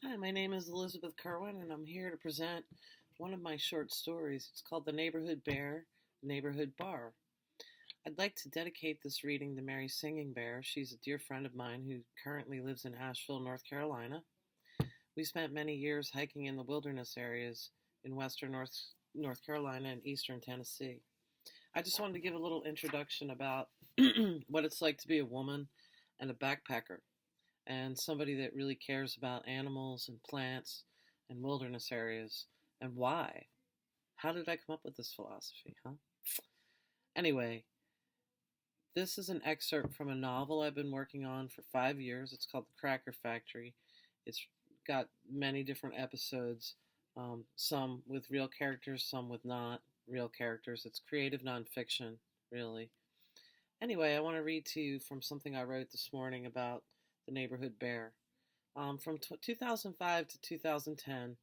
Hi, my name is Elizabeth Kerwin, and I'm here to present one of my short stories. It's called The Neighborhood Bear, Neighborhood Bar. I'd like to dedicate this reading to Mary Singing Bear. She's a dear friend of mine who currently lives in Asheville, North Carolina. We spent many years hiking in the wilderness areas in western North Carolina and eastern Tennessee. I just wanted to give a little introduction about what it's like to be a woman and a backpacker, and somebody that really cares about animals and plants and wilderness areas. And why? How did I come up with this philosophy, huh? Anyway, this is an excerpt from a novel I've been working on for 5 years. It's called The Cracker Factory. It's got many different episodes, some with real characters, some with not real characters. It's creative nonfiction, really. Anyway, I want to read to you from something I wrote this morning about the neighborhood bear. From 2005 to 2010,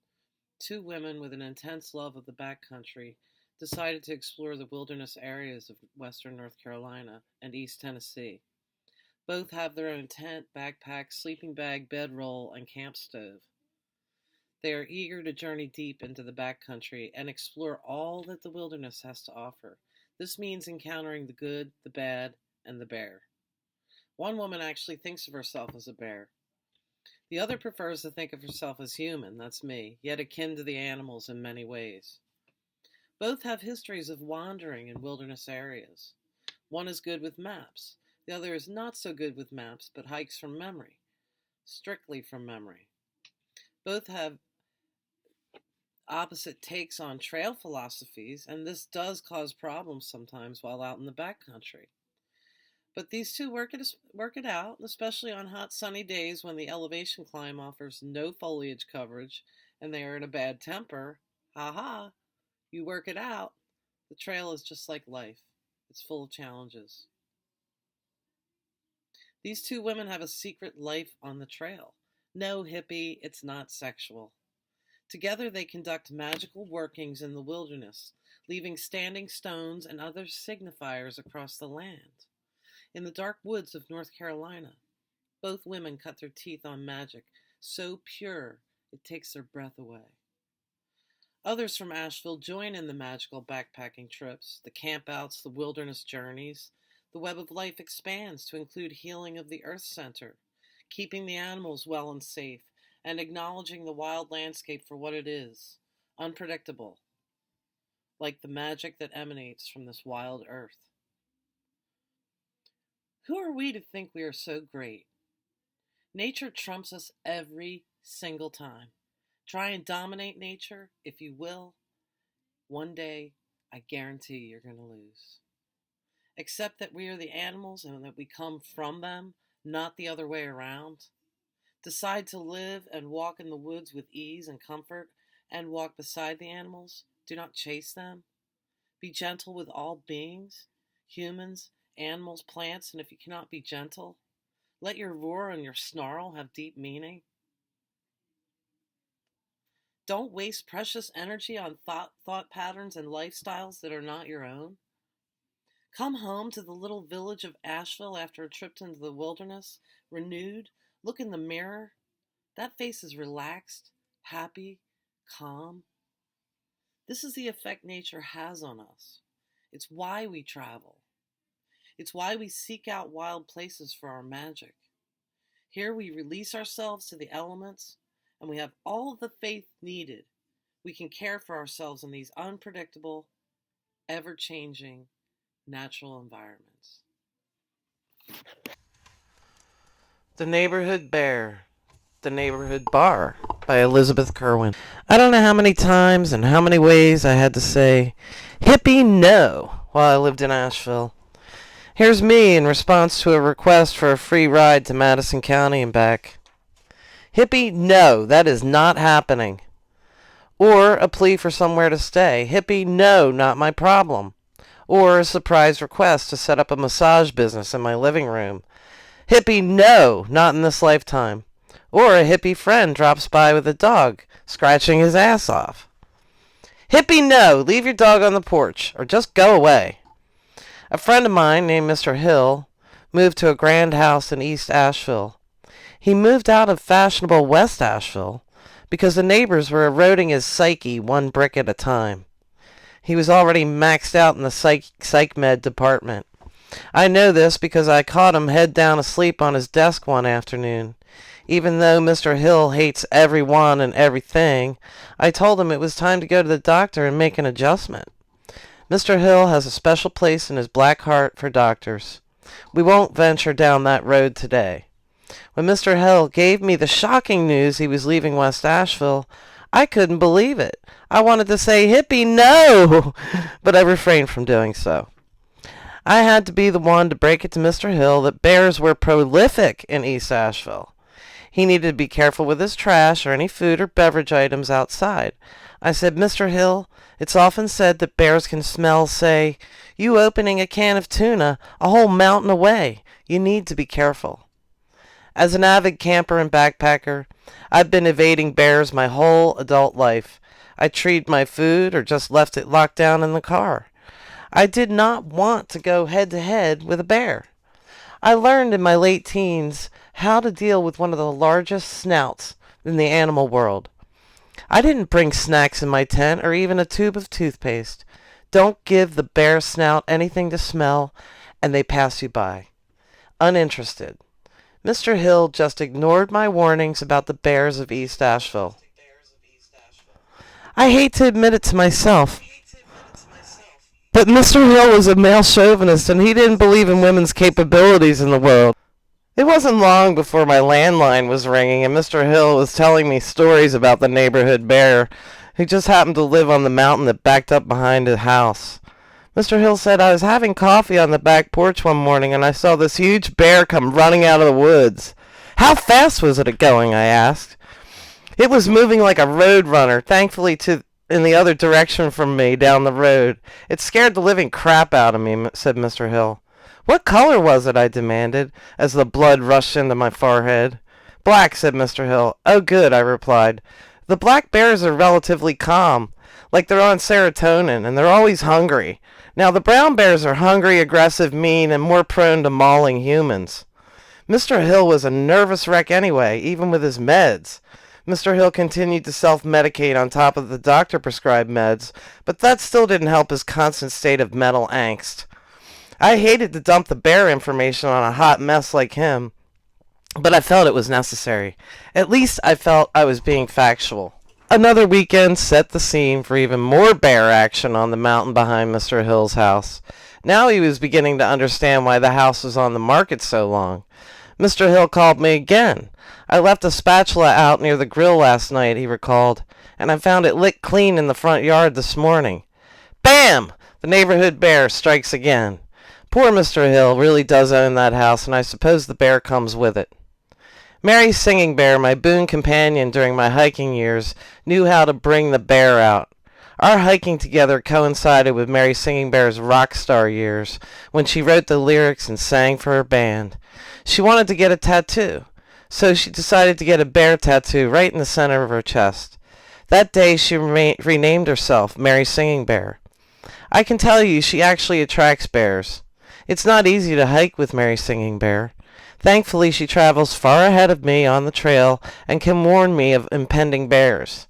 two women with an intense love of the backcountry decided to explore the wilderness areas of western North Carolina and East Tennessee. Both have their own tent, backpack, sleeping bag, bedroll, and camp stove. They are eager to journey deep into the backcountry and explore all that the wilderness has to offer. This means encountering the good, the bad, and the bear. One woman actually thinks of herself as a bear. The other prefers to think of herself as human, that's me, yet akin to the animals in many ways. Both have histories of wandering in wilderness areas. One is good with maps. The other is not so good with maps, but hikes from memory, strictly from memory. Both have opposite takes on trail philosophies, and this does cause problems sometimes while out in the backcountry. But these two work it out, especially on hot sunny days when the elevation climb offers no foliage coverage and they are in a bad temper. Ha ha, you work it out. The trail is just like life. It's full of challenges. These two women have a secret life on the trail. No, hippie, it's not sexual. Together they conduct magical workings in the wilderness, leaving standing stones and other signifiers across the land. In the dark woods of North Carolina, both women cut their teeth on magic, so pure it takes their breath away. Others from Asheville join in the magical backpacking trips, the campouts, the wilderness journeys. The web of life expands to include healing of the earth center, keeping the animals well and safe, and acknowledging the wild landscape for what it is, unpredictable, like the magic that emanates from this wild earth. Who are we to think we are so great? Nature trumps us every single time. Try and dominate nature, if you will. One day, I guarantee you're going to lose. Accept that we are the animals and that we come from them, not the other way around. Decide to live and walk in the woods with ease and comfort, and walk beside the animals. Do not chase them. Be gentle with all beings, humans, animals, plants, and if you cannot be gentle, let your roar and your snarl have deep meaning. Don't waste precious energy on thought patterns and lifestyles that are not your own. Come home to the little village of Asheville after a trip into the wilderness, renewed. Look in the mirror. That face is relaxed, happy, calm. This is the effect nature has on us. It's why we travel. It's why we seek out wild places for our magic. Here we release ourselves to the elements, and we have all of the faith needed. We can care for ourselves in these unpredictable, ever-changing, natural environments. The Neighborhood Bear, The Neighborhood Bar by Elizabeth Kerwin. I don't know how many times and how many ways I had to say, hippie no, while I lived in Asheville. Here's me in response to a request for a free ride to Madison County and back. Hippie, no, that is not happening. Or a plea for somewhere to stay. Hippie, no, not my problem. Or a surprise request to set up a massage business in my living room. Hippie, no, not in this lifetime. Or a hippie friend drops by with a dog, scratching his ass off. Hippie, no, leave your dog on the porch, or just go away. A friend of mine named Mr. Hill moved to a grand house in East Asheville. He moved out of fashionable West Asheville because the neighbors were eroding his psyche one brick at a time. He was already maxed out in the psych med department. I know this because I caught him head down asleep on his desk one afternoon. Even though Mr. Hill hates everyone and everything, I told him it was time to go to the doctor and make an adjustment. Mr. Hill has a special place in his black heart for doctors. We won't venture down that road today. When Mr. Hill gave me the shocking news he was leaving West Asheville, I couldn't believe it. I wanted to say, "Hippie, no!" but I refrained from doing so. I had to be the one to break it to Mr. Hill that bears were prolific in East Asheville. He needed to be careful with his trash or any food or beverage items outside. I said, "Mr. Hill, it's often said that bears can smell, say, you opening a can of tuna a whole mountain away. You need to be careful." As an avid camper and backpacker, I've been evading bears my whole adult life. I treated my food or just left it locked down in the car. I did not want to go head-to-head with a bear. I learned in my late teens how to deal with one of the largest snouts in the animal world. I didn't bring snacks in my tent or even a tube of toothpaste. Don't give the bear snout anything to smell, and they pass you by. Uninterested. Mr. Hill just ignored my warnings about the bears of East Asheville. I hate to admit it to myself, but Mr. Hill was a male chauvinist and he didn't believe in women's capabilities in the world. It wasn't long before my landline was ringing and Mr. Hill was telling me stories about the neighborhood bear who just happened to live on the mountain that backed up behind his house. Mr. Hill said, "I was having coffee on the back porch one morning and I saw this huge bear come running out of the woods." "How fast was it going?" I asked. "It was moving like a road runner, thankfully in the other direction from me down the road. It scared the living crap out of me," said Mr. Hill. "What color was it?" I demanded, as the blood rushed into my forehead. "Black," said Mr. Hill. "Oh, good," I replied. "The black bears are relatively calm, like they're on serotonin, and they're always hungry. Now, the brown bears are hungry, aggressive, mean, and more prone to mauling humans." Mr. Hill was a nervous wreck anyway, even with his meds. Mr. Hill continued to self-medicate on top of the doctor-prescribed meds, but that still didn't help his constant state of mental angst. I hated to dump the bear information on a hot mess like him, but I felt it was necessary. At least I felt I was being factual. Another weekend set the scene for even more bear action on the mountain behind Mr. Hill's house. Now he was beginning to understand why the house was on the market so long. Mr. Hill called me again. "I left a spatula out near the grill last night," he recalled, "and I found it licked clean in the front yard this morning." Bam! The neighborhood bear strikes again. Poor Mr. Hill really does own that house, and I suppose the bear comes with it. Mary Singing Bear, my boon companion during my hiking years, knew how to bring the bear out. Our hiking together coincided with Mary Singing Bear's rock star years, when she wrote the lyrics and sang for her band. She wanted to get a tattoo, so she decided to get a bear tattoo right in the center of her chest. That day she renamed herself Mary Singing Bear. I can tell you she actually attracts bears. It's not easy to hike with Mary Singing Bear. Thankfully, she travels far ahead of me on the trail and can warn me of impending bears.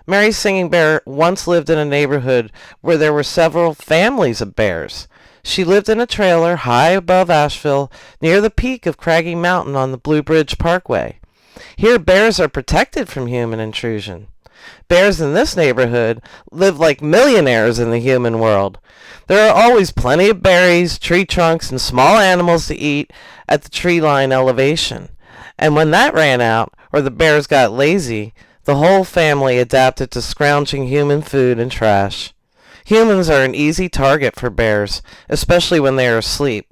Mary Singing Bear once lived in a neighborhood where there were several families of bears. She lived in a trailer high above Asheville, near the peak of Craggy Mountain on the Blue Bridge Parkway. Here, bears are protected from human intrusion. Bears in this neighborhood live like millionaires in the human world. There are always plenty of berries, tree trunks, and small animals to eat at the tree line elevation. And when that ran out, or the bears got lazy, the whole family adapted to scrounging human food and trash. Humans are an easy target for bears, especially when they are asleep.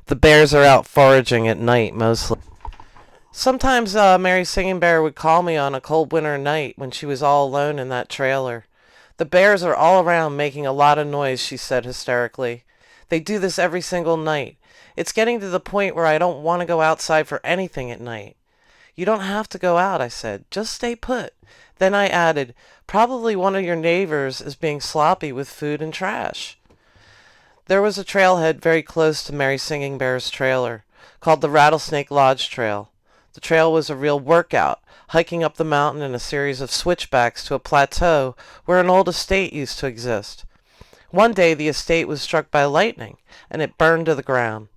The bears are out foraging at night mostly. Sometimes Mary Singing Bear would call me on a cold winter night when she was all alone in that trailer. "The bears are all around making a lot of noise," she said hysterically. "They do this every single night. It's getting to the point where I don't want to go outside for anything at night." "You don't have to go out," I said. "Just stay put." Then I added, "Probably one of your neighbors is being sloppy with food and trash." There was a trailhead very close to Mary Singing Bear's trailer, called the Rattlesnake Lodge Trail. The trail was a real workout, hiking up the mountain in a series of switchbacks to a plateau where an old estate used to exist. One day the estate was struck by lightning, and it burned to the ground.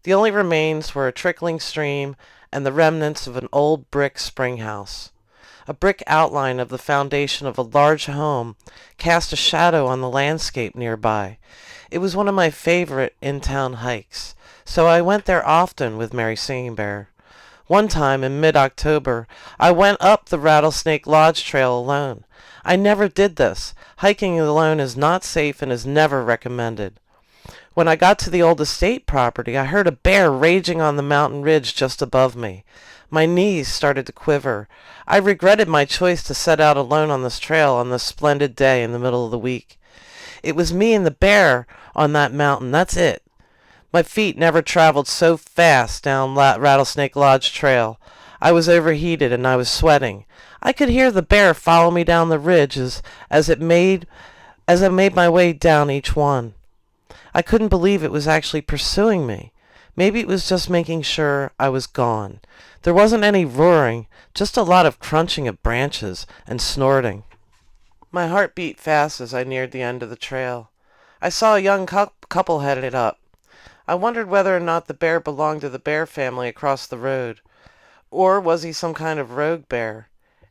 The only remains were a trickling stream and the remnants of an old brick spring house. A brick outline of the foundation of a large home cast a shadow on the landscape nearby. It was one of my favorite in-town hikes, so I went there often with Mary Singing Bear. One time in mid-October, I went up the Rattlesnake Lodge trail alone. I never did this. Hiking alone is not safe and is never recommended. When I got to the old estate property, I heard a bear raging on the mountain ridge just above me. My knees started to quiver. I regretted my choice to set out alone on this trail on this splendid day in the middle of the week. It was me and the bear on that mountain, that's it. My feet never traveled so fast down Rattlesnake Lodge trail. I was overheated and I was sweating. I could hear the bear follow me down the ridge as I made my way down each one. I couldn't believe it was actually pursuing me. Maybe it was just making sure I was gone. There wasn't any roaring, just a lot of crunching of branches and snorting. My heart beat fast as I neared the end of the trail. I saw a young couple headed up. I wondered whether or not the bear belonged to the bear family across the road. Or was he some kind of rogue bear?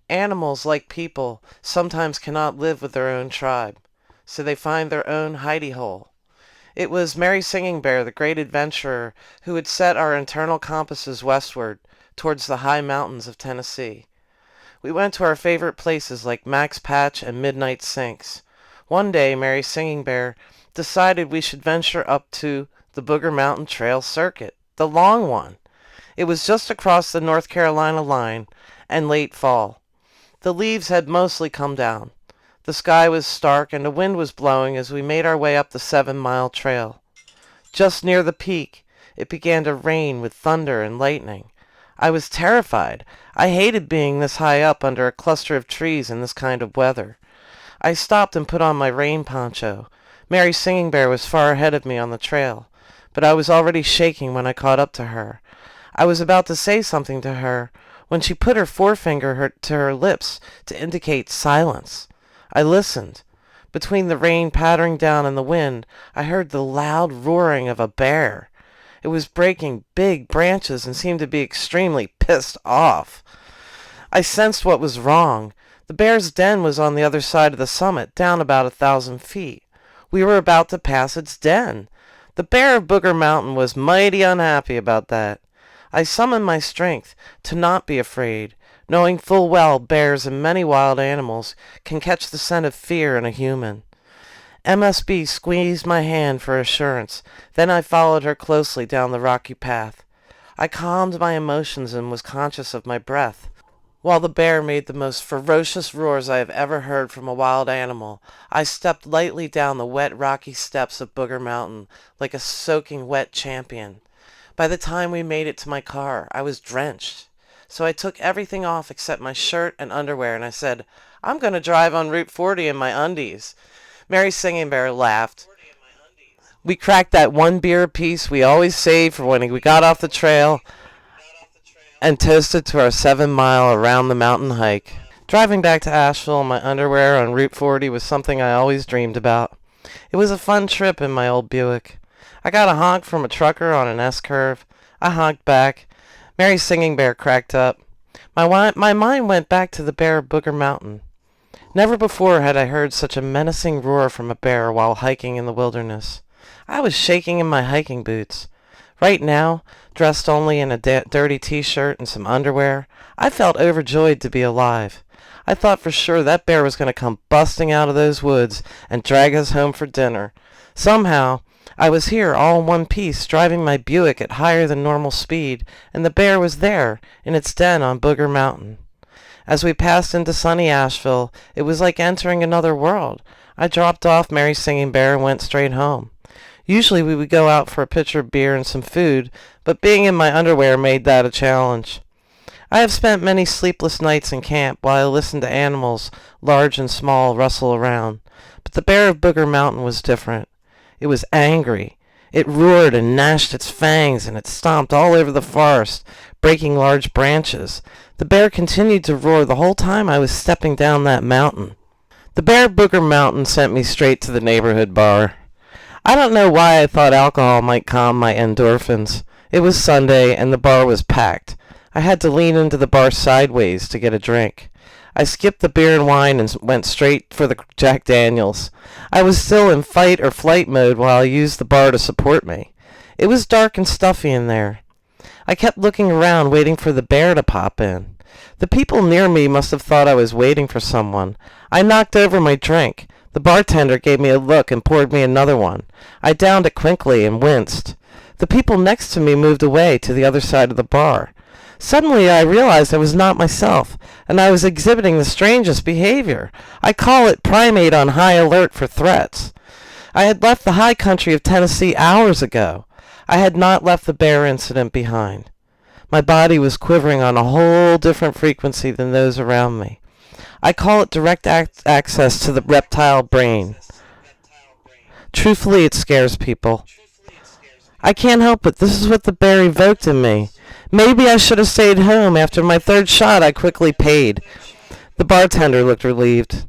Animals, like people, sometimes cannot live with their own tribe, so they find their own hidey hole. It was Mary Singing Bear, the great adventurer, who had set our internal compasses westward, towards the high mountains of Tennessee. We went to our favorite places like Mac's Patch and Midnight Sinks. One day, Mary Singing Bear decided we should venture up to the Booger Mountain Trail Circuit, the long one. It was just across the North Carolina line, and late fall. The leaves had mostly come down. The sky was stark and a wind was blowing as we made our way up the 7-mile trail. Just near the peak, it began to rain with thunder and lightning. I was terrified. I hated being this high up under a cluster of trees in this kind of weather. I stopped and put on my rain poncho. Mary Singing Bear was far ahead of me on the trail, but I was already shaking when I caught up to her. I was about to say something to her when she put her forefinger to her lips to indicate silence. I listened. Between the rain pattering down and the wind, I heard the loud roaring of a bear. It was breaking big branches and seemed to be extremely pissed off. I sensed what was wrong. The bear's den was on the other side of the summit, down about 1,000 feet. We were about to pass its den. The bear of Booger Mountain was mighty unhappy about that. I summoned my strength to not be afraid, knowing full well bears and many wild animals can catch the scent of fear in a human. MSB squeezed my hand for assurance. Then I followed her closely down the rocky path. I calmed my emotions and was conscious of my breath. While the bear made the most ferocious roars I have ever heard from a wild animal, I stepped lightly down the wet rocky steps of Booger Mountain like a soaking wet champion. By the time we made it to my car, I was drenched. So I took everything off except my shirt and underwear, and I said, "I'm going to drive on Route 40 in my undies." Mary Singing Bear laughed. We cracked that one beer apiece we always saved for when we got off the trail and toasted to our 7-mile around the mountain hike. Driving back to Asheville in my underwear on Route 40 was something I always dreamed about. It was a fun trip in my old Buick. I got a honk from a trucker on an S-curve. I honked back. Mary Singing Bear cracked up. My mind went back to the bear of Booger Mountain. Never before had I heard such a menacing roar from a bear while hiking in the wilderness. I was shaking in my hiking boots. Right now, dressed only in a dirty t-shirt and some underwear, I felt overjoyed to be alive. I thought for sure that bear was going to come busting out of those woods and drag us home for dinner. Somehow, I was here all in one piece, driving my Buick at higher than normal speed, and the bear was there, in its den on Booger Mountain. As we passed into sunny Asheville, it was like entering another world. I dropped off Mary Singing Bear and went straight home. Usually we would go out for a pitcher of beer and some food, but being in my underwear made that a challenge. I have spent many sleepless nights in camp while I listened to animals, large and small, rustle around, but the bear of Booger Mountain was different. It was angry. It roared and gnashed its fangs, and it stomped all over the forest, breaking large branches. The bear continued to roar the whole time I was stepping down that mountain. The bear Booger Mountain sent me straight to the neighborhood bar. I don't know why I thought alcohol might calm my endorphins. It was Sunday, and the bar was packed. I had to lean into the bar sideways to get a drink. I skipped the beer and wine and went straight for the Jack Daniels. I was still in fight or flight mode while I used the bar to support me. It was dark and stuffy in there. I kept looking around, waiting for the bear to pop in. The people near me must have thought I was waiting for someone. I knocked over my drink. The bartender gave me a look and poured me another one. I downed it quickly and winced. The people next to me moved away to the other side of the bar. Suddenly I realized I was not myself, and I was exhibiting the strangest behavior. I call it primate on high alert for threats. I had left the high country of Tennessee hours ago. I had not left the bear incident behind. My body was quivering on a whole different frequency than those around me. I call it direct access to the reptile brain. Truthfully, it scares people. I can't help it. This is what the bear evoked in me. Maybe I should have stayed home. After my third shot, I quickly paid. The bartender looked relieved.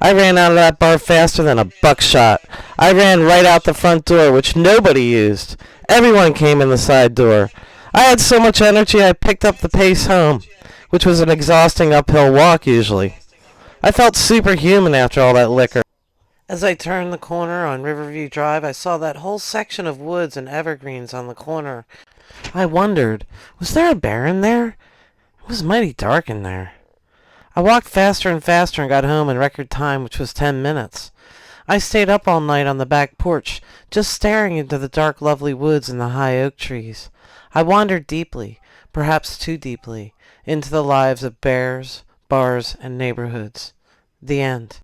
I ran out of that bar faster than a buckshot. I ran right out the front door, which nobody used. Everyone came in the side door. I had so much energy I picked up the pace home, which was an exhausting uphill walk usually. I felt superhuman after all that liquor. As I turned the corner on Riverview Drive, I saw that whole section of woods and evergreens on the corner. I wondered, was there a bear in there? It was mighty dark in there. I walked faster and faster and got home in record time, which was 10 minutes. I stayed up all night on the back porch, just staring into the dark, lovely woods and the high oak trees. I wandered deeply, perhaps too deeply, into the lives of bears, bars, and neighborhoods. The end.